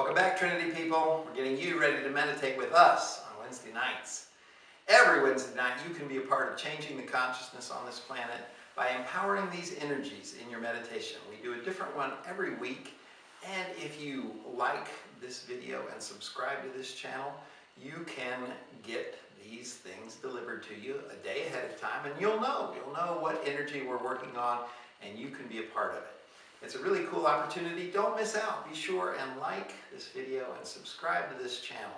Welcome back, Trinity people. We're getting you ready to meditate with us on Wednesday nights. Every Wednesday night, you can be a part of changing the consciousness on this planet by empowering these energies in your meditation. We do a different one every week, and if you like this video and subscribe to this channel, you can get these things delivered to you a day ahead of time, and you'll know what energy we're working on, and you can be a part of it. It's a really cool opportunity. Don't miss out. Be sure and like this video and subscribe to this channel.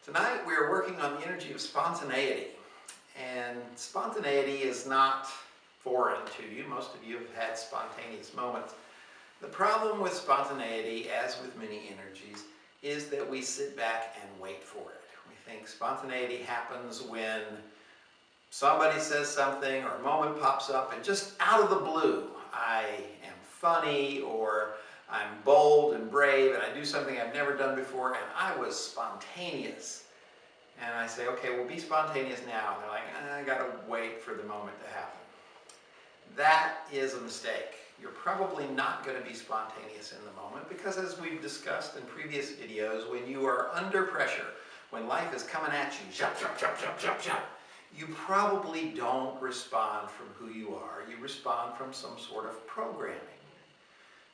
Tonight we are working on the energy of spontaneity. And spontaneity is not foreign to you. Most of you have had spontaneous moments. The problem with spontaneity, as with many energies, is that we sit back and wait for it. We think spontaneity happens when somebody says something or a moment pops up and just out of the blue, I am funny, or I'm bold and brave and I do something I've never done before and I was spontaneous. And I say, okay, well, be spontaneous now. And they're like, I gotta wait for the moment to happen. That is a mistake. You're probably not going to be spontaneous in the moment because, as we've discussed in previous videos, when you are under pressure, when life is coming at you, jump, jump, jump, jump, jump, jump, you probably don't respond from who you are. You respond from some sort of programming.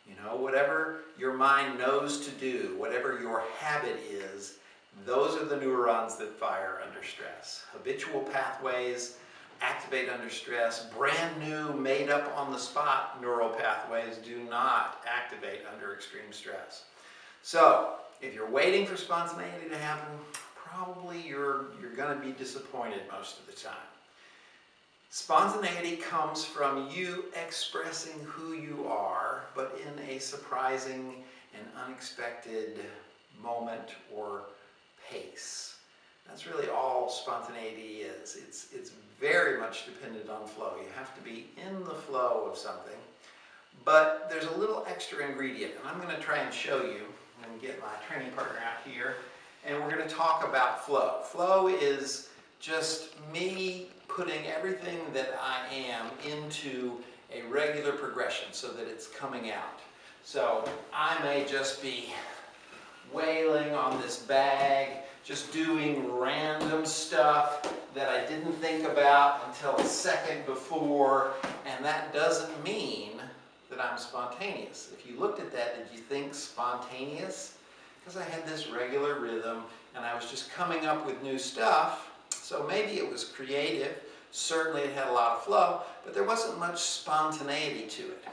You know, whatever your mind knows to do, whatever your habit is, those are the neurons that fire under stress. Habitual pathways activate under stress. Brand new, made up on the spot neural pathways do not activate under extreme stress. So, if you're waiting for spontaneity to happen, probably you're going to be disappointed most of the time. Spontaneity comes from you expressing who you are, but in a surprising and unexpected moment or pace. That's really all spontaneity is. It's very much dependent on flow. You have to be in the flow of something, but there's a little extra ingredient, and I'm going to try and show you. I'm going to get my training partner out here, and we're going to talk about flow. Flow is just me putting everything that I am into a regular progression so that it's coming out. So I may just be wailing on this bag, just doing random stuff that I didn't think about until a second before, and that doesn't mean that I'm spontaneous. If you looked at that, did you think spontaneous? Because I had this regular rhythm and I was just coming up with new stuff, so maybe it was creative, certainly it had a lot of flow, but there wasn't much spontaneity to it.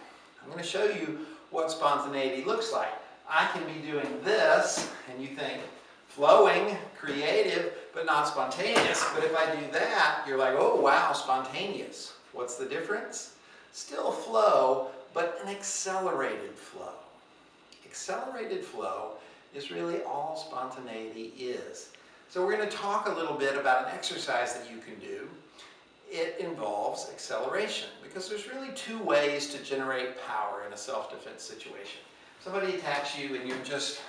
I'm going to show you what spontaneity looks like. I can be doing this, and you think, flowing, creative, but not spontaneous. But if I do that, you're like, oh wow, spontaneous. What's the difference? Still flow, but an accelerated flow. Accelerated flow is really all spontaneity is. So we're going to talk a little bit about an exercise that you can do. It involves acceleration, because there's really two ways to generate power in a self-defense situation. Somebody attacks you and you're just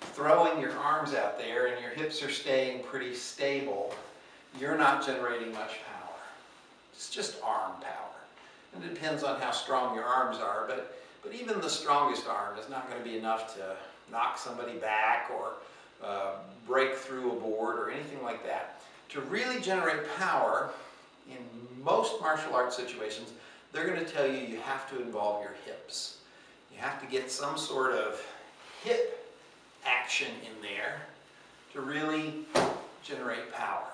throwing your arms out there and your hips are staying pretty stable. You're not generating much power. It's just arm power. And it depends on how strong your arms are, but even the strongest arm is not going to be enough to knock somebody back or break through a board or anything like that. To really generate power, in most martial arts situations, they're going to tell you you have to involve your hips. You have to get some sort of hip action in there to really generate power.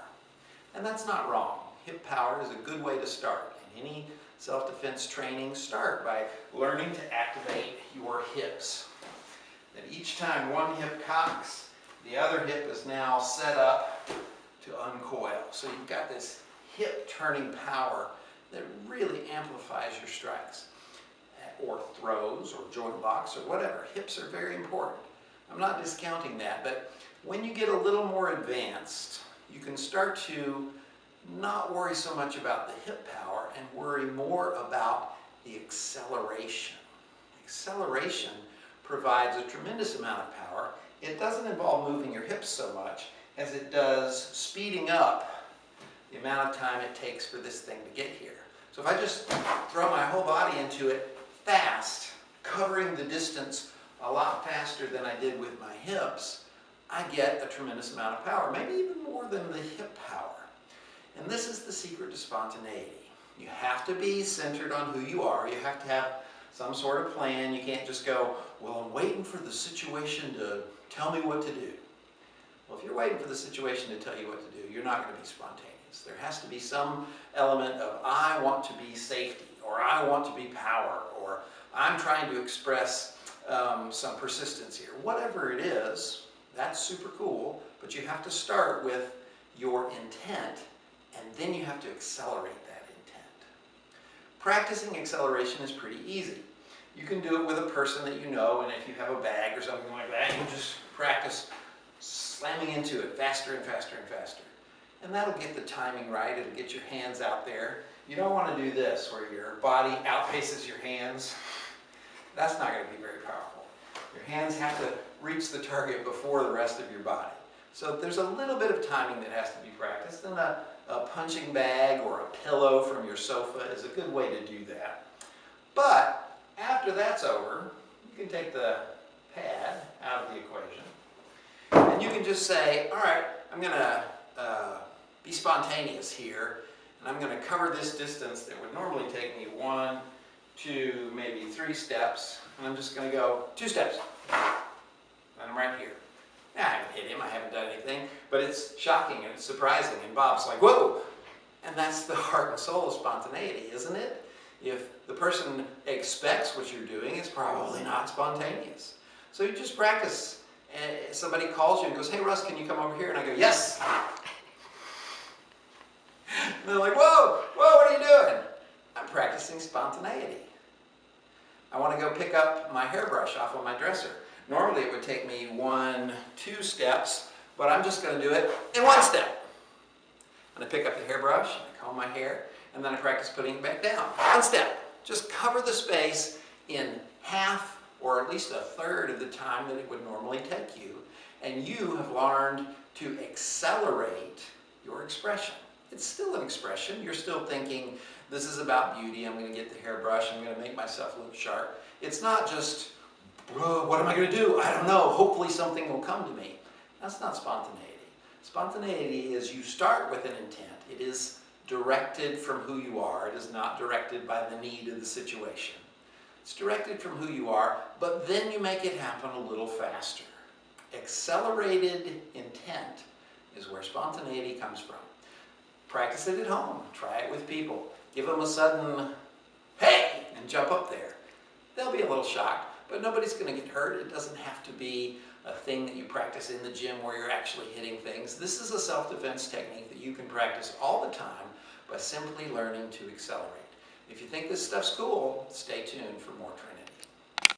And that's not wrong. Hip power is a good way to start. In any self-defense training, start by learning to activate your hips. That each time one hip cocks, the other hip is now set up to uncoil. So you've got this hip turning power that really amplifies your strikes, or throws, or joint locks, or whatever. Hips are very important. I'm not discounting that, but when you get a little more advanced, you can start to not worry so much about the hip power and worry more about the acceleration. Acceleration provides a tremendous amount of power. It doesn't involve moving your hips so much as it does speeding up the amount of time it takes for this thing to get here. So if I just throw my whole body into it fast, covering the distance a lot faster than I did with my hips, I get a tremendous amount of power, maybe even more than the hip power. And this is the secret to spontaneity. You have to be centered on who you are. You have to have some sort of plan. You can't just go, well, I'm waiting for the situation to tell me what to do. Well, if you're waiting for the situation to tell you what to do, you're not going to be spontaneous. There has to be some element of, I want to be safety, or I want to be power, or I'm trying to express some persistence here. Whatever it is, that's super cool, but you have to start with your intent, and then you have to accelerate that intent. Practicing acceleration is pretty easy. You can do it with a person that you know, and if you have a bag or something like that, you just practice slamming into it faster and faster and faster. And that'll get the timing right. It'll get your hands out there. You don't want to do this where your body outpaces your hands. That's not going to be very powerful. Your hands have to reach the target before the rest of your body. So there's a little bit of timing that has to be practiced, and a punching bag or a pillow from your sofa is a good way to do that. But after that's over, you can take the pad out of the equation, and you can just say, all right, I'm going to be spontaneous here, and I'm going to cover this distance that would normally take me 1, 2, maybe 3 steps, and I'm just going to go 2 steps, and I'm right here. Now, I haven't hit him, I haven't done anything, but it's shocking and it's surprising, and Bob's like, whoa! And that's the heart and soul of spontaneity, isn't it? If the person expects what you're doing, it's probably not spontaneous. So you just practice. And somebody calls you and goes, hey Russ, can you come over here? And I go, yes! And they're like, whoa, what are you doing? I'm practicing spontaneity. I want to go pick up my hairbrush off of my dresser. Normally it would take me 1, 2 steps, but I'm just going to do it in 1 step. And I pick up the hairbrush, I comb my hair, and then I practice putting it back down. 1 step. Just cover the space in half or at least 1/3 of the time that it would normally take you. And you have learned to accelerate your expression. It's still an expression. You're still thinking, this is about beauty. I'm going to get the hairbrush. I'm going to make myself look sharp. It's not just, what am I going to do? I don't know. Hopefully something will come to me. That's not spontaneity. Spontaneity is you start with an intent. It is directed from who you are. It is not directed by the need of the situation. It's directed from who you are, but then you make it happen a little faster. Accelerated intent is where spontaneity comes from. Practice it at home. Try it with people. Give them a sudden, hey, and jump up there. They'll be a little shocked, but nobody's going to get hurt. It doesn't have to be a thing that you practice in the gym where you're actually hitting things. This is a self-defense technique that you can practice all the time by simply learning to accelerate. If you think this stuff's cool, stay tuned for more Trinity.